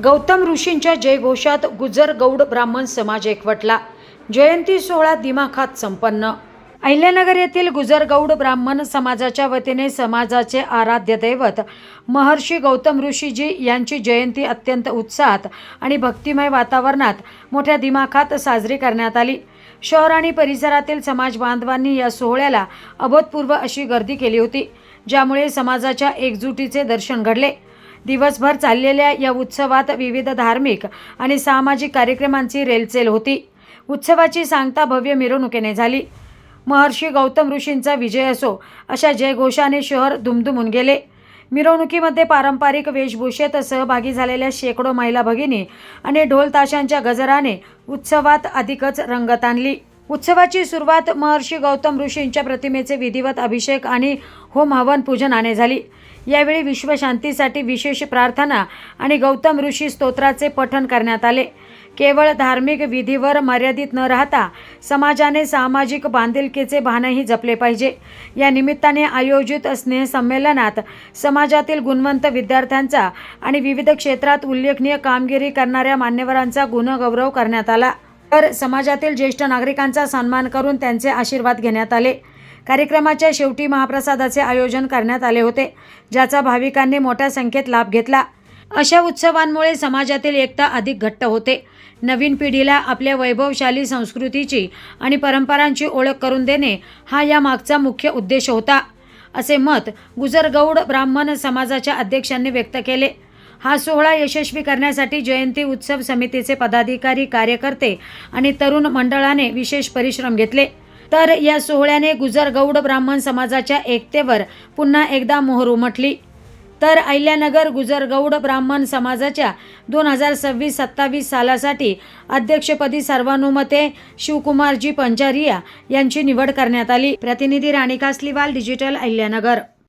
गौतम ऋषींच्या जयघोषात गुजर गौड ब्राह्मण समाज एकवटला। जयंती सोहळा दिमाखात संपन्न। अहिल्यानगर येथील गुजर गौड ब्राह्मण समाजाच्या वतीने समाजाचे आराध्य दैवत महर्षी गौतम ऋषीजी यांची जयंती अत्यंत उत्साहात आणि भक्तिमय वातावरणात मोठ्या दिमाखात साजरी करण्यात आली। शहर आणि परिसरातील समाज बांधवांनी या सोहळ्याला अभूतपूर्व अशी गर्दी केली होती, ज्यामुळे समाजाच्या एकजुटीचे दर्शन घडले। दिवसभर चाललेल्या या उत्सवात विविध धार्मिक आणि सामाजिक कार्यक्रमांची रेलचेल होती। उत्सवाची सांगता भव्य मिरवणुकीने झाली। महर्षी गौतम ऋषींचा विजय असो अशा जयघोषाने शहर दुमदुमून गेले। मिरवणुकीमध्ये पारंपरिक वेशभूषेत सहभागी झालेल्या शेकडो महिला भगिनी आणि ढोल ताशांच्या गजराने उत्सवात अधिकच रंगत आणली। उत्सवाची सुरुवात महर्षी गौतम ऋषींच्या प्रतिमेचे विधिवत अभिषेक आणि होम हवन पूजनाने झाली। यावेळी विश्वशांतीसाठी विशेष प्रार्थना आणि गौतम ऋषी स्तोत्राचे पठण करण्यात आले। केवळ धार्मिक विधीवर मर्यादित न राहता समाजाने सामाजिक बांधिलकीचे भानही जपले पाहिजे। या निमित्ताने आयोजित स्नेहसंमेलनात समाजातील गुणवंत विद्यार्थ्यांचा आणि विविध क्षेत्रात उल्लेखनीय कामगिरी करणाऱ्या मान्यवरांचा गुणगौरव करण्यात आला, तर समाजातील ज्येष्ठ नागरिकांचा सन्मान करून त्यांचे आशीर्वाद घेण्यात आले। कार्यक्रमाच्या शेवटी महाप्रसादाचे आयोजन करण्यात आले होते, ज्याचा भाविकांनी मोठ्या संख्येत लाभ घेतला। अशा उत्सवांमुळे समाजातील एकता अधिक घट्ट होते। नवीन पिढीला आपल्या वैभवशाली संस्कृतीची आणि परंपरांची ओळख करून देणे हा या मागचा मुख्य उद्देश होता, असे मत गुजर गौड ब्राह्मण समाजाच्या अध्यक्षांनी व्यक्त केले। हा सोहळा यशस्वी करण्यासाठी जयंती उत्सव समितीचे पदाधिकारी, कार्यकर्ते आणि तरुण मंडळाने विशेष परिश्रम घेतले। तर या सोहळ्याने गुजर गौड ब्राह्मण समाजाच्या एकतेवर पुन्हा एकदा मोहर उमटली। तर अहिल्यानगर गुजर गौड ब्राह्मण समाजाच्या 2026-27 सालासाठी अध्यक्षपदी सर्वानुमते शिवकुमारजी पंजारिया यांची निवड करण्यात आली। प्रतिनिधी राणी कासलीवाल, डिजिटल अहिल्यानगर।